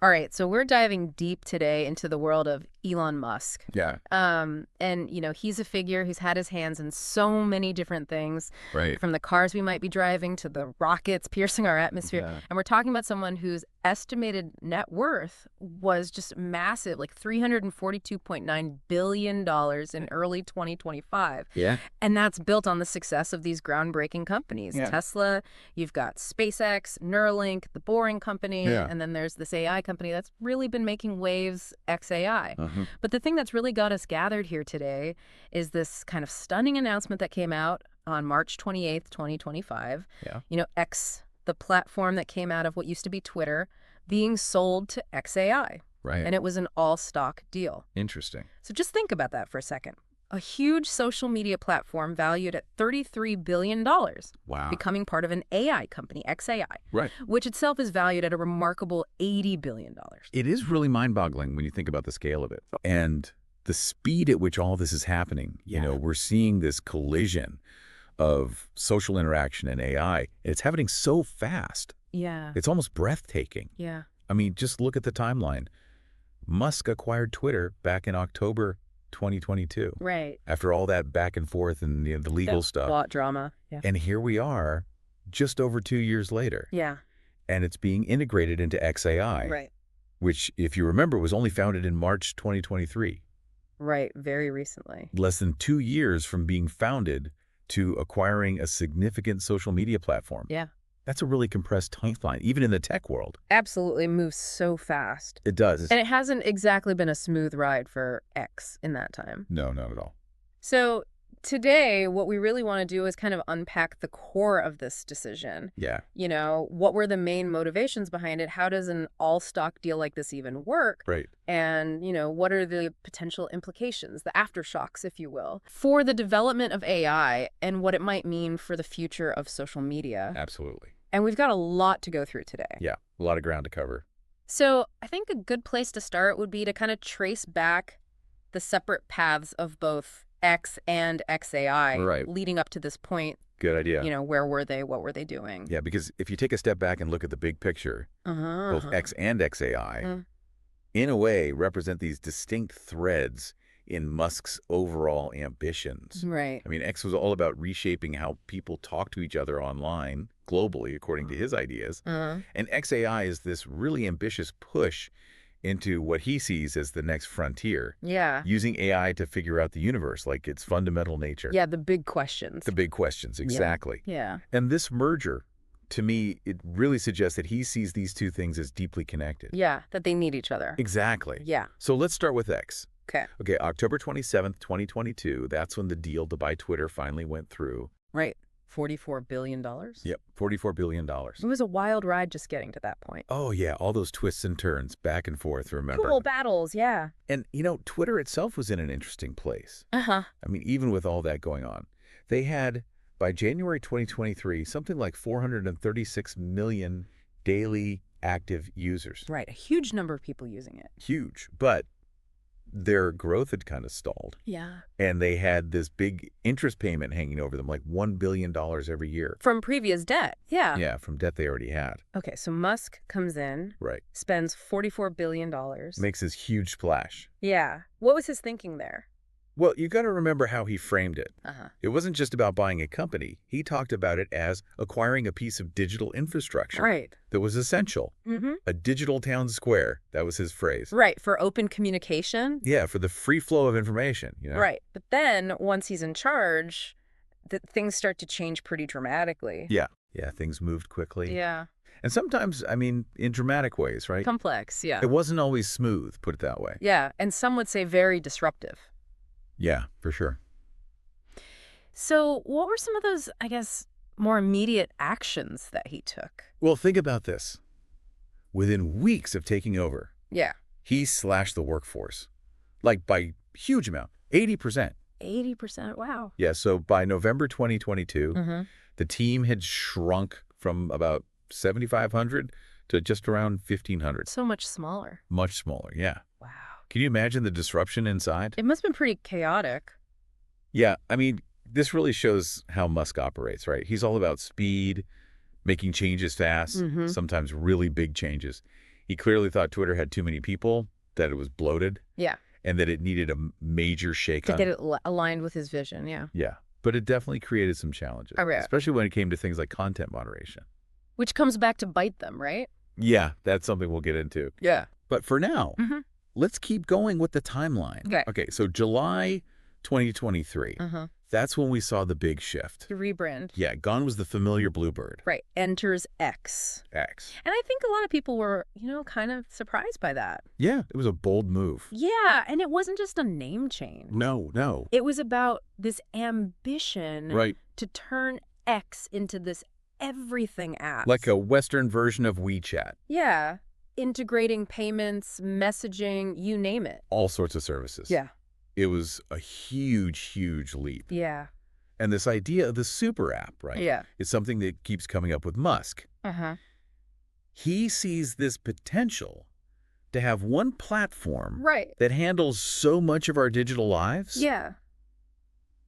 All right, so we're diving deep today into the world of Elon Musk. Yeah, And, he's a figure who's had his hands in so many different things, right. from the cars we might be driving to the rockets piercing our atmosphere. Yeah. And we're talking about someone whose estimated net worth was just massive, like $342.9 billion in early 2025. Yeah. And that's built on the success of these groundbreaking companies. Yeah. Tesla, you've got SpaceX, Neuralink, the Boring Company, Yeah. and then there's this AI company that's really been making waves, xAI. Uh-huh. But the thing that's really got us gathered here today is this kind of stunning announcement that came out on March 28th, 2025. Yeah. X, the platform that came out of what used to be Twitter, being sold to xAI. Right. And it was an all-stock deal. Interesting. So just think about that for a second. A huge social media platform valued at $33 billion, Wow. becoming part of an AI company, xAI, Right. which itself is valued at a remarkable $80 billion. It is really mind-boggling when you think about the scale of it and the speed at which all this is happening. Yeah. We're seeing this collision of social interaction and AI. It's happening so fast. Yeah. It's almost breathtaking. Yeah. I mean, just look at the timeline. Musk acquired Twitter back in October 2022. Right. After all that back and forth and the legal stuff. Plot drama. Yeah. And here we are just over 2 years later. Yeah. And it's being integrated into xAI, Right. which, if you remember, was only founded in March 2023. Right. Very recently. Less than 2 years from being founded to acquiring a significant social media platform. Yeah. That's a really compressed timeline, even in the tech world. Absolutely moves so fast. It does. And it hasn't exactly been a smooth ride for X in that time. No, not at all. So today, what we really want to do is kind of unpack the core of this decision. Yeah. What were the main motivations behind it? How does an all-stock deal like this even work? Right. And, what are the potential implications, the aftershocks, if you will, for the development of AI and what it might mean for the future of social media? Absolutely. And we've got a lot to go through today. Yeah, a lot of ground to cover. So I think a good place to start would be to kind of trace back the separate paths of both X and xAI Right. leading up to this point. Good idea. Where were they? What were they doing? Yeah, because if you take a step back and look at the big picture, both X and xAI, in a way, represent these distinct threads in Musk's overall ambitions. Right. I mean, X was all about reshaping how people talk to each other online, globally, according to his ideas. And xAI is this really ambitious push into what he sees as the next frontier. Yeah. Using AI to figure out the universe, like its fundamental nature. Yeah, the big questions. The big questions, exactly. Yeah. And this merger, to me, it really suggests that he sees these two things as deeply connected. Yeah, that they need each other. Exactly. Yeah. So let's start with X. Okay. Okay, October 27th, 2022, that's when the deal to buy Twitter finally went through. Right. $44 billion? Yep, $44 billion. It was a wild ride just getting to that point. Oh, yeah, all those twists and turns, back and forth, remember? Cool battles, yeah. And, Twitter itself was in an interesting place. Uh-huh. I mean, even with all that going on. They had, by January 2023, something like 436 million daily active users. Right, a huge number of people using it. Huge, but their growth had kind of stalled. Yeah. And they had this big interest payment hanging over them, like $1 billion every year. From previous debt, yeah. Yeah, from debt they already had. Okay, so Musk comes in, Right. spends $44 billion. Makes this huge splash. Yeah. What was his thinking there? Well, you got to remember how he framed it. Uh-huh. It wasn't just about buying a company. He talked about it as acquiring a piece of digital infrastructure Right. that was essential. Mm-hmm. A digital town square. That was his phrase. Right, for open communication. Yeah, for the free flow of information. Right. But then, once he's in charge, things start to change pretty dramatically. Yeah. Yeah, things moved quickly. Yeah. And sometimes, in dramatic ways, right? Complex, yeah. It wasn't always smooth, put it that way. Yeah, and some would say very disruptive. Yeah, for sure. So what were some of those, I guess, more immediate actions that he took? Well, think about this. Within weeks of taking over, Yeah. he slashed the workforce. Like by huge amount, 80%. 80%, wow. Yeah, so by November 2022, Mm-hmm. the team had shrunk from about 7,500 to just around 1,500. So much smaller. Much smaller, yeah. Wow. Can you imagine the disruption inside? It must have been pretty chaotic. Yeah, this really shows how Musk operates, right? He's all about speed, making changes fast, Mm-hmm. sometimes really big changes. He clearly thought Twitter had too many people, that it was bloated, Yeah. and that it needed a major To shake-up. get it aligned with his vision, yeah. Yeah, but it definitely created some challenges, Oh, yeah. especially when it came to things like content moderation. Which comes back to bite them, right? Yeah, that's something we'll get into. Yeah. But for now, Mm-hmm. let's keep going with the timeline. Okay. Okay, so July 2023, that's when we saw the big shift. The rebrand. Yeah, gone was the familiar bluebird. Right. Enters X. X. And I think a lot of people were, kind of surprised by that. Yeah, it was a bold move. Yeah, and it wasn't just a name change. No. It was about this ambition Right. to turn X into this everything app. Like a Western version of WeChat. Yeah. Integrating payments, messaging, you name it. All sorts of services. Yeah. It was a huge, huge leap. Yeah. And this idea of the super app, right? Yeah. Is something that keeps coming up with Musk. Uh-huh. He sees this potential to have one platform Right. that handles so much of our digital lives. Yeah.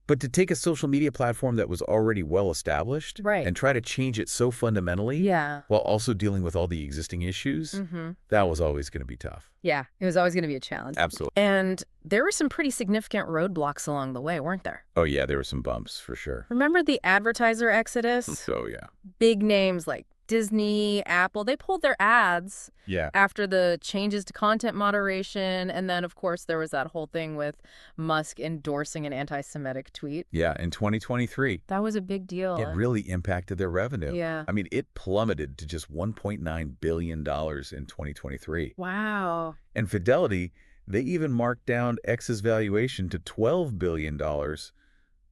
But to take a social media platform that was already well established Right. and try to change it so fundamentally Yeah. while also dealing with all the existing issues, Mm-hmm. that was always going to be tough. Yeah. It was always going to be a challenge. Absolutely. And there were some pretty significant roadblocks along the way, weren't there? Oh, yeah, there were some bumps for sure. Remember the advertiser exodus? So, yeah. Big names like Disney, Apple, they pulled their ads Yeah. after the changes to content moderation. And then, of course, there was that whole thing with Musk endorsing an anti-Semitic tweet. Yeah, in 2023, That was a big deal. it really impacted their revenue. Yeah. I mean, it plummeted to just $1.9 billion in 2023. Wow. And Fidelity, they even marked down X's valuation to $12 billion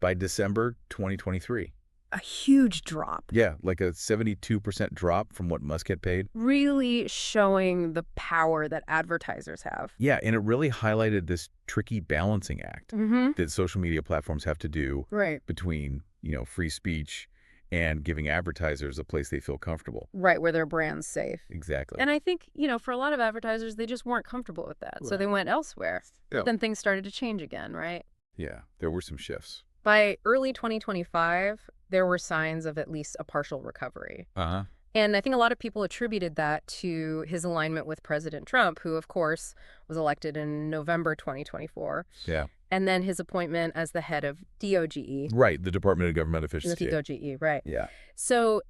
by December 2023. A huge drop. Yeah, like a 72% drop from what Musk had paid. Really showing the power that advertisers have. Yeah, and it really highlighted this tricky balancing act Mm-hmm. that social media platforms have to do Right. between, free speech and giving advertisers a place they feel comfortable. Right, where their brand's safe. Exactly. And I think, for a lot of advertisers, they just weren't comfortable with that. So Right. they went elsewhere. Yeah. But then things started to change again, right? Yeah, there were some shifts. By early 2025, there were signs of at least a partial recovery. Uh-huh. And I think a lot of people attributed that to his alignment with President Trump, who, of course, was elected in November 2024. Yeah. And then his appointment as the head of DOGE. Right, the Department of Government The Efficiency. DOGE, right. Yeah, So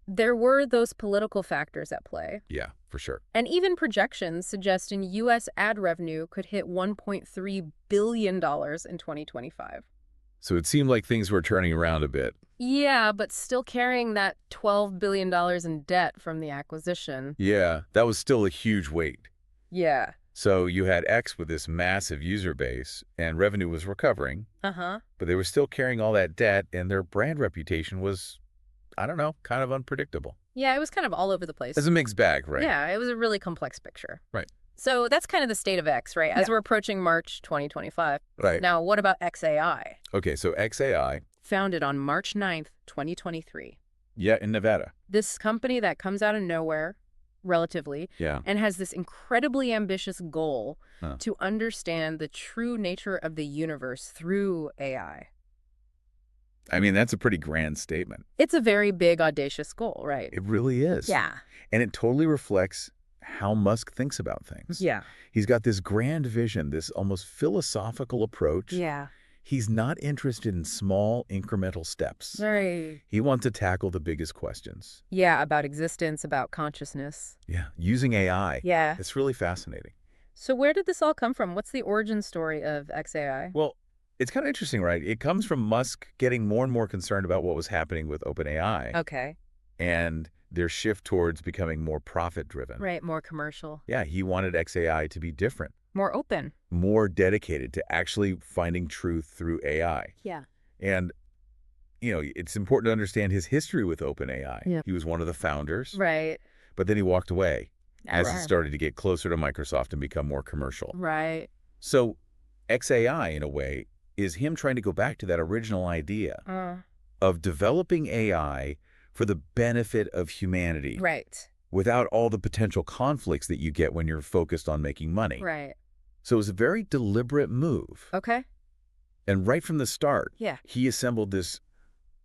there were those political factors at play. yeah, for sure. And even projections suggesting U.S. ad revenue could hit $1.3 billion in 2025. So it seemed like things were turning around a bit. Yeah, but still carrying that $12 billion in debt from the acquisition. Yeah, that was still a huge weight. Yeah. So you had X with this massive user base, and revenue was recovering, Uh-huh. but they were still carrying all that debt, and their brand reputation was, I don't know, kind of unpredictable. Yeah, it was kind of all over the place. It's a mixed bag, right? Yeah, it was a really complex picture. Right. So that's kind of the state of X, right? As we're approaching March 2025. Right. Now, what about xAI? Okay, so xAI, Founded on March 9th, 2023. yeah, in Nevada. This company that comes out of nowhere, relatively, Yeah. and has this incredibly ambitious goal Huh. to understand the true nature of the universe through AI. I mean, that's a pretty grand statement. It's a very big, audacious goal, right? It really is. Yeah. And it totally reflects how Musk thinks about things. Yeah. He's got this grand vision, this almost philosophical approach. Yeah. He's not interested in small, incremental steps. Right. He wants to tackle the biggest questions. Yeah, about existence, about consciousness. Yeah, using AI. Yeah. It's really fascinating. So where did this all come from? What's the origin story of xAI? Well, it's kind of interesting, right? It comes from Musk getting more and more concerned about what was happening with OpenAI Okay. and their shift towards becoming more profit-driven. Right, more commercial. Yeah, he wanted xAI to be different, More open. more dedicated to actually finding truth through AI. Yeah. And, it's important to understand his history with OpenAI. Yeah. He was one of the founders, Right. but then he walked away as it Right. started to get closer to Microsoft and become more commercial. Right. So xAI, in a way, is him trying to go back to that original idea of developing AI for the benefit of humanity Right. without all the potential conflicts that you get when you're focused on making money. Right. So it was a very deliberate move. Okay. And right from the start, Yeah. he assembled this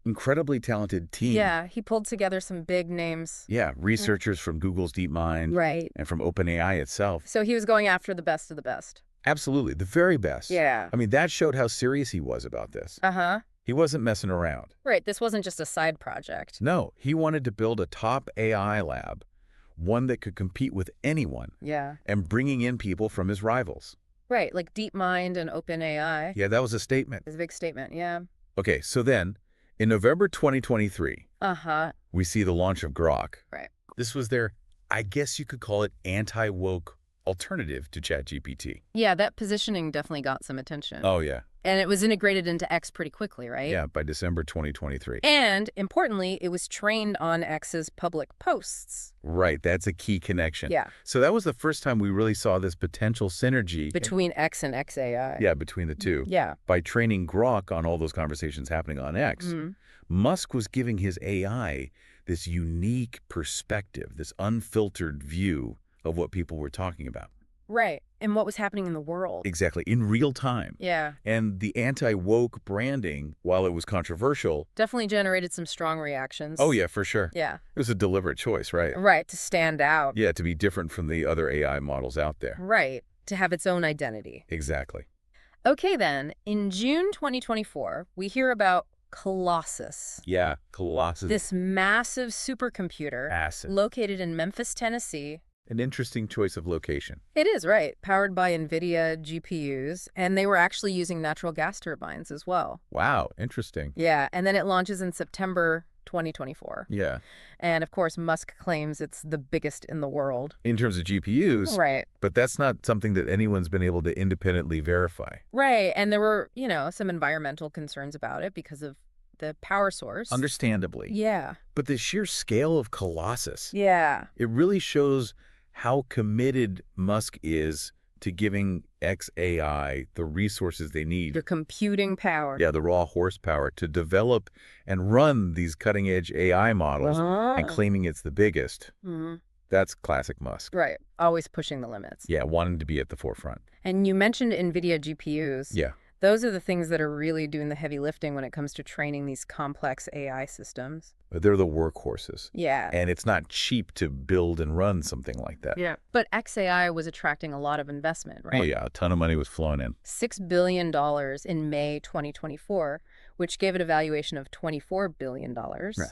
incredibly talented team. Yeah, he pulled together some big names. Yeah, researchers from Google's DeepMind Right. and from OpenAI itself. So he was going after the best of the best. Absolutely, the very best. Yeah. I mean, that showed how serious he was about this. Uh-huh. He wasn't messing around. Right, this wasn't just a side project. No, he wanted to build a top AI lab, one that could compete with anyone, Yeah. and bringing in people from his rivals. Right, like DeepMind and OpenAI. Yeah, that was a statement. It's a big statement, yeah. Okay, so then, in November 2023, Uh-huh. we see the launch of Grok. Right. This was their, I guess you could call it, anti-woke alternative to ChatGPT. Yeah, that positioning definitely got some attention. Oh, yeah. And it was integrated into X pretty quickly, right? Yeah, by December 2023. And, importantly, it was trained on X's public posts. Right, that's a key connection. Yeah. So that was the first time we really saw this potential synergy. Between X and xAI. Yeah, between the two. Yeah. By training Grok on all those conversations happening on X, Musk was giving his AI this unique perspective, this unfiltered view of what people were talking about. Right. And what was happening in the world. Exactly, in real time. Yeah. And the anti-woke branding, while it was controversial... Definitely generated some strong reactions. Oh, yeah, for sure. Yeah. It was a deliberate choice, right? Right, to stand out. Yeah, to be different from the other AI models out there. Right, to have its own identity. Exactly. Okay, then, in June 2024, we hear about Colossus. Yeah, Colossus. This massive supercomputer Massive. located in Memphis, Tennessee. An interesting choice of location. It is, right. Powered by NVIDIA GPUs, and they were actually using natural gas turbines as well. Wow, interesting. Yeah, and then it launches in September 2024. Yeah. And, of course, Musk claims it's the biggest in the world. In terms of GPUs. Right. But that's not something that anyone's been able to independently verify. Right, and there were, some environmental concerns about it because of the power source. Understandably. Yeah. But the sheer scale of Colossus. Yeah. It really shows how committed Musk is to giving xAI the resources they need. Your computing power. Yeah, the raw horsepower to develop and run these cutting-edge AI models and claiming it's the biggest. That's classic Musk. Right. Always pushing the limits. Yeah, wanting to be at the forefront. And you mentioned NVIDIA GPUs. Yeah. Those are the things that are really doing the heavy lifting when it comes to training these complex AI systems. They're the workhorses. Yeah. And it's not cheap to build and run something like that. Yeah. But xAI was attracting a lot of investment, right? Oh, yeah. A ton of money was flowing in. $6 billion in May 2024, which gave it a valuation of $24 billion. Yeah.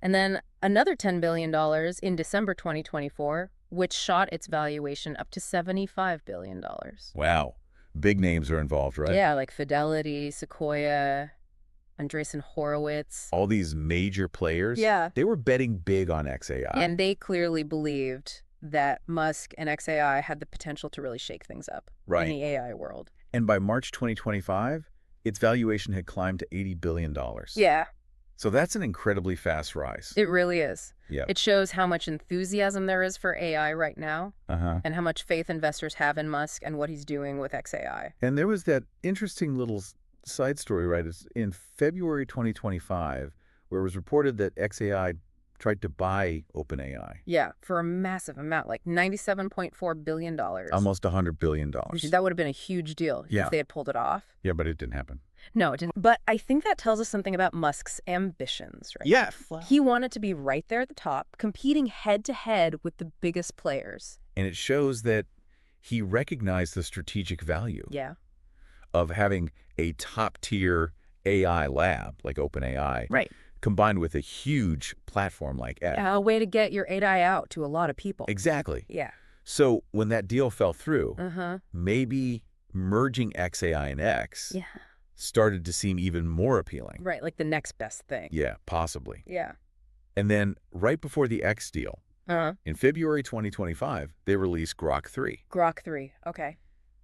And then another $10 billion in December 2024, which shot its valuation up to $75 billion. Wow. Big names are involved, right? Yeah, like Fidelity, Sequoia, Andreessen Horowitz. All these major players, Yeah. they were betting big on xAI. And they clearly believed that Musk and xAI had the potential to really shake things up Right. in the AI world. And by March 2025, its valuation had climbed to $80 billion. Yeah, So that's an incredibly fast rise. it really is. Yeah. It shows how much enthusiasm there is for AI right now Uh-huh. and how much faith investors have in Musk and what he's doing with xAI. And there was that interesting little side story, right? It's in February 2025, where it was reported that xAI tried to buy OpenAI. Yeah, for a massive amount, like $97.4 billion. Almost $100 billion. That would have been a huge deal Yeah. if they had pulled it off. Yeah, but it didn't happen. No, it didn't. But I think that tells us something about Musk's ambitions, right? Yeah. He wanted to be right there at the top, competing head-to-head with the biggest players. And it shows that he recognized the strategic value Yeah. of having a top-tier AI lab like OpenAI Right. combined with a huge platform like X. A way to get your AI out to a lot of people. Exactly. Yeah. So when that deal fell through, Uh-huh. maybe merging xAI and X Yeah. started to seem even more appealing. Right, like the next best thing. Yeah, possibly. Yeah. And then right before the X deal, Uh-huh. in February 2025, they released Grok 3. Grok 3. Okay.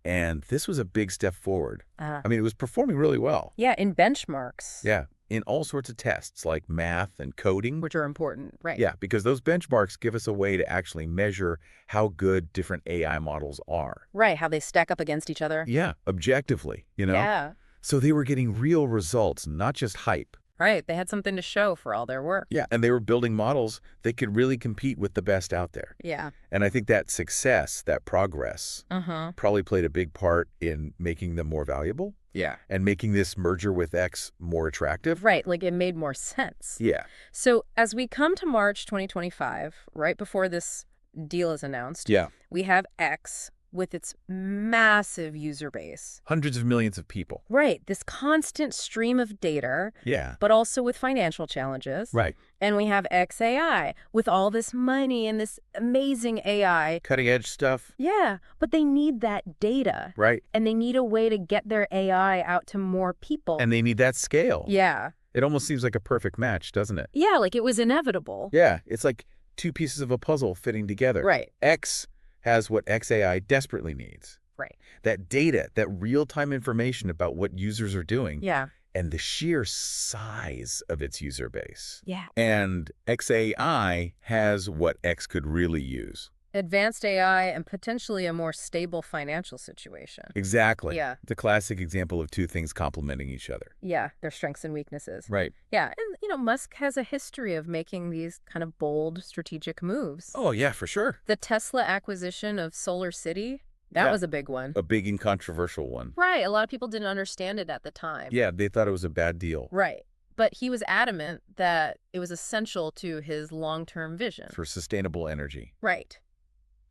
And this was a big step forward. Uh-huh. I mean, it was performing really well. Yeah, in benchmarks. Yeah, in all sorts of tests like math and coding. Which are important, right? Yeah, because those benchmarks give us a way to actually measure how good different AI models are. Right, how they stack up against each other. Yeah, objectively, you know? Yeah. So they were getting real results, not just hype. Right, they had something to show for all their work. Yeah, and they were building models that could really compete with the best out there. Yeah. And I think that success, that progress, Uh-huh. probably played a big part in making them more valuable. Yeah. And making this merger with X more attractive? Right, like it made more sense. Yeah. So as we come to March 2025, right before this deal is announced, Yeah. we have X with its massive user base. Hundreds of millions of people. Right, this constant stream of data, Yeah. but also with financial challenges. Right. And we have xAI with all this money and this amazing AI. Cutting edge stuff. Yeah, but they need that data. Right. And they need a way to get their AI out to more people. And they need that scale. Yeah. It almost seems like a perfect match, doesn't it? Yeah, like it was inevitable. Yeah. It's like two pieces of a puzzle fitting together. Right. X has what xAI desperately needs. Right. That data, that real-time information about what users are doing. Yeah. And the sheer size of its user base. Yeah. And xAI has what X could really use. Advanced AI and potentially a more stable financial situation. Exactly. Yeah. The classic example of two things complementing each other. Yeah, their strengths and weaknesses. Right. Yeah, and Musk has a history of making these kind of bold strategic moves. Oh, yeah, for sure. The Tesla acquisition of Solar City, that was a big one. A big and controversial one. Right, a lot of people didn't understand it at the time. Yeah, they thought it was a bad deal. Right, but he was adamant that it was essential to his long-term vision. For sustainable energy. Right.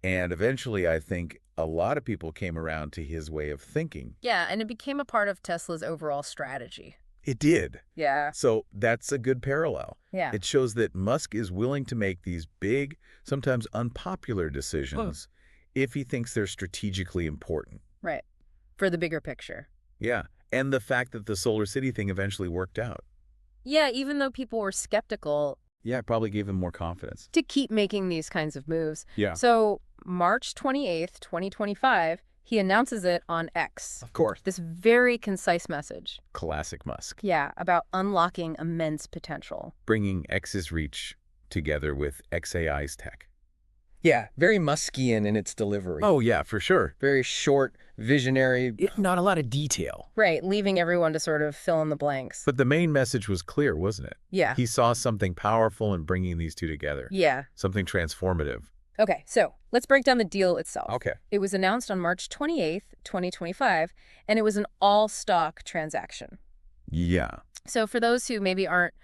And eventually, I think a lot of people came around to his way of thinking. Yeah, and it became a part of Tesla's overall strategy. It did. Yeah. So that's a good parallel. Yeah. It shows that Musk is willing to make these big, sometimes unpopular decisions if he thinks they're strategically important. Right. For the bigger picture. Yeah. And the fact that the Solar City thing eventually worked out. Yeah, even though people were skeptical. Yeah, it probably gave him more confidence. To keep making these kinds of moves. Yeah. So March 28th, 2025, he announces it on X. Of course. This very concise message. Classic Musk. Yeah, about unlocking immense potential. Bringing X's reach together with xAI's tech. Yeah, very Muskian in its delivery. Oh, yeah, for sure. Very short, visionary, not a lot of detail. Right, leaving everyone to sort of fill in the blanks. But the main message was clear, wasn't it? Yeah. He saw something powerful in bringing these two together. Yeah. Something transformative. Okay, so let's break down the deal itself. Okay. It was announced on March 28th, 2025, and it was an all-stock transaction. Yeah. So for those who maybe aren't,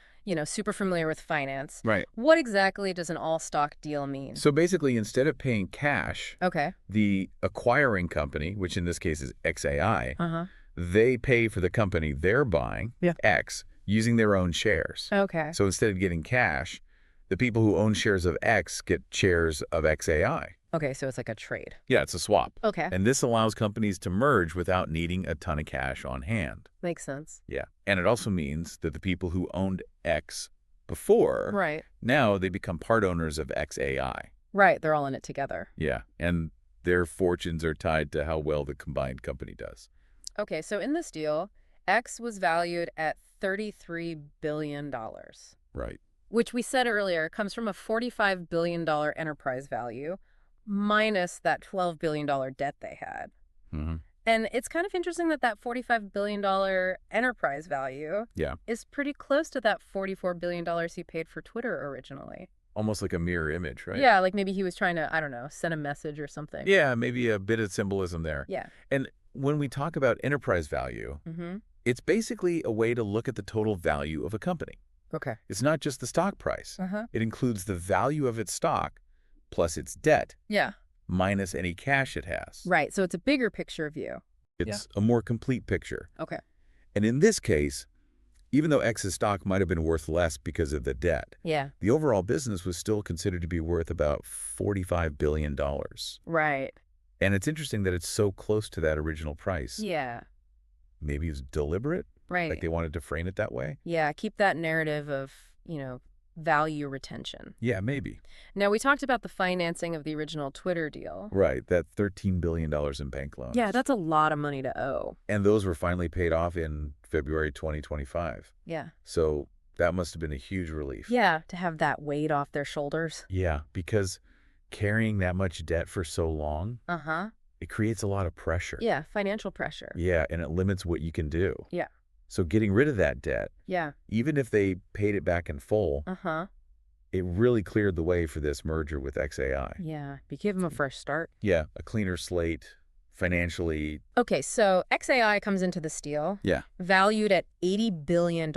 super familiar with finance, Right. what exactly does an all-stock deal mean? So basically, instead of paying cash, Okay. the acquiring company, which in this case is xAI, Uh-huh. they pay for the company they're buying, X, using their own shares. Okay. So instead of getting cash, the people who own shares of X get shares of xAI. Okay, so it's like a trade. Yeah, it's a swap. Okay. And this allows companies to merge without needing a ton of cash on hand. Makes sense. Yeah. And it also means that the people who owned X before, Right. now they become part owners of xAI. Right, they're all in it together. Yeah. And their fortunes are tied to how well the combined company does. Okay, so in this deal, X was valued at $33 billion, Right. which we said earlier comes from a $45 billion enterprise value minus that $12 billion debt they had. Mm-hmm. And it's kind of interesting that that $45 billion enterprise value is pretty close to that $44 billion he paid for Twitter originally. Almost like a mirror image, right? Yeah, like maybe he was trying to, I don't know, send a message or something. Yeah, maybe a bit of symbolism there. Yeah. And when we talk about enterprise value, it's basically a way to look at the total value of a company. Okay. It's not just the stock price. Uh-huh. It includes the value of its stock plus its debt Yeah. minus any cash it has. Right, so it's a bigger picture view. It's a more complete picture. Okay. And in this case, even though X's stock might have been worth less because of the debt, Yeah. the overall business was still considered to be worth about $45 billion. Right. And it's interesting that it's so close to that original price. Yeah. Maybe it's deliberate, Right. like they wanted to frame it that way. Yeah, keep that narrative of, value retention. Yeah, maybe. Now, we talked about the financing of the original Twitter deal. Right, that $13 billion in bank loans. Yeah, that's a lot of money to owe. And those were finally paid off in February 2025. Yeah. So that must have been a huge relief. Yeah, to have that weight off their shoulders. Yeah, because carrying that much debt for so long, Uh-huh. it creates a lot of pressure. Yeah, financial pressure. Yeah, and it limits what you can do. Yeah. So getting rid of that debt, Yeah. even if they paid it back in full, Uh-huh. it really cleared the way for this merger with xAI. Yeah, you give them a fresh start. Yeah, a cleaner slate, financially. Okay, so xAI comes into this deal Yeah. valued at $80 billion,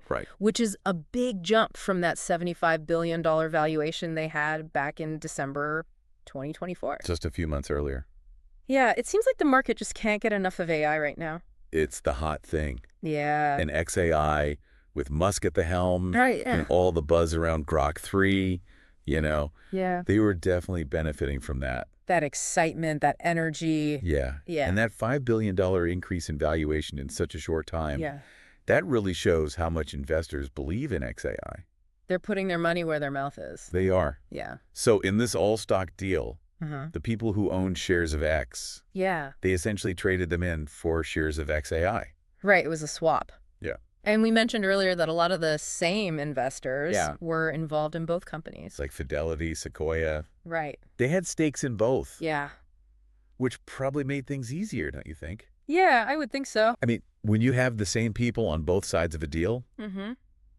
Right. which is a big jump from that $75 billion valuation they had back in December 2024. Just a few months earlier. Yeah, it seems like the market just can't get enough of AI right now. It's the hot thing. Yeah. And xAI, with Musk at the helm, Right, yeah. and all the buzz around Grok 3, Yeah. they were definitely benefiting from that. That excitement, that energy. Yeah. Yeah. And that $5 billion increase in valuation in such a short time, Yeah. that really shows how much investors believe in xAI. They're putting their money where their mouth is. They are. Yeah. So in this all-stock deal, Uh-huh. the people who owned shares of X, Yeah. they essentially traded them in for shares of xAI. Right, it was a swap. Yeah. And we mentioned earlier that a lot of the same investors Yeah. were involved in both companies. It's like Fidelity, Sequoia. Right. They had stakes in both, Yeah. which probably made things easier, don't you think? Yeah, I would think so. I mean, when you have the same people on both sides of a deal, Mm-hmm.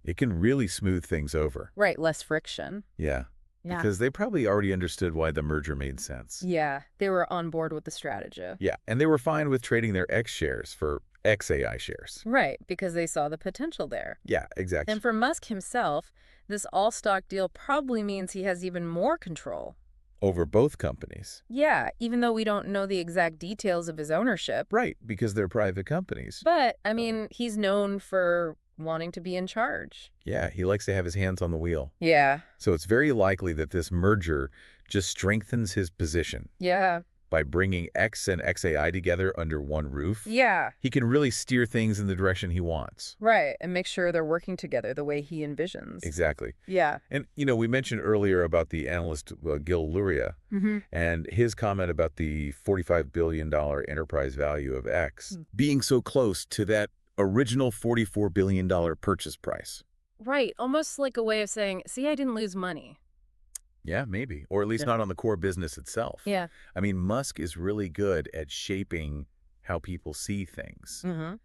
it can really smooth things over. Right, less friction. Yeah. Yeah. Because they probably already understood why the merger made sense. Yeah, they were on board with the strategy. Yeah. And they were fine with trading their X shares for xAI shares. Right, because they saw the potential there. Yeah, exactly. And for Musk himself, this all-stock deal probably means he has even more control. Over both companies. Yeah, even though we don't know the exact details of his ownership. Right, because they're private companies. But, I mean, he's known for wanting to be in charge. Yeah, he likes to have his hands on the wheel. Yeah. So it's very likely that this merger just strengthens his position. Yeah. By bringing X and xAI together under one roof, Yeah. he can really steer things in the direction he wants. Right, and make sure they're working together the way he envisions. Exactly. Yeah. And, we mentioned earlier about the analyst Gil Luria Mm-hmm. and his comment about the $45 billion enterprise value of X being so close to that original $44 billion purchase price. Right, almost like a way of saying, see, I didn't lose money. Yeah, maybe. Or at least not on the core business itself. Yeah. I mean, Musk is really good at shaping how people see things. Mm-hmm.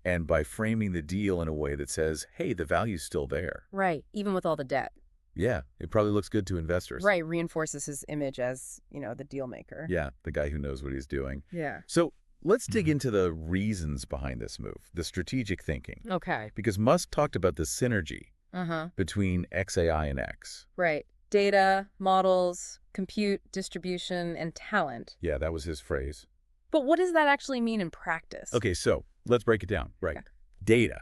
And by framing the deal in a way that says, hey, the value's still there. Right, even with all the debt. Yeah, it probably looks good to investors. Right, reinforces his image as, the deal maker. Yeah, the guy who knows what he's doing. Yeah. So let's dig into the reasons behind this move, the strategic thinking. Okay. Because Musk talked about the synergy Uh-huh. between xAI and X. Right. Data, models, compute, distribution, and talent. Yeah, that was his phrase. But what does that actually mean in practice? Okay, so let's break it down. Right. Okay. Data.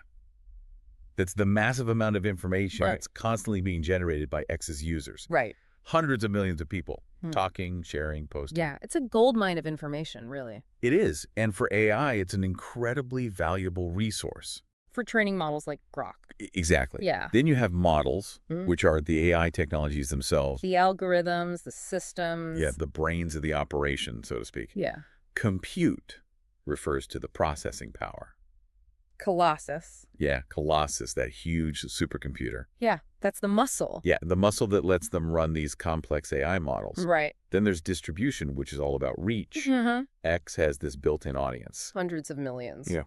That's the massive amount of information Right. that's constantly being generated by X's users. Right. Hundreds of millions of people Hmm. talking, sharing, posting. Yeah, it's a goldmine of information, really. It is. And for AI, it's an incredibly valuable resource. For training models like Grok. Exactly. Yeah. Then you have models, Mm. which are the AI technologies themselves. The algorithms, the systems. Yeah, the brains of the operation, so to speak. Yeah. Compute refers to the processing power. Colossus. Yeah, Colossus, that huge supercomputer. Yeah, that's the muscle. Yeah, the muscle that lets them run these complex AI models. Right. Then there's distribution, which is all about reach. Mm-hmm. X has this built-in audience. Hundreds of millions. Yeah.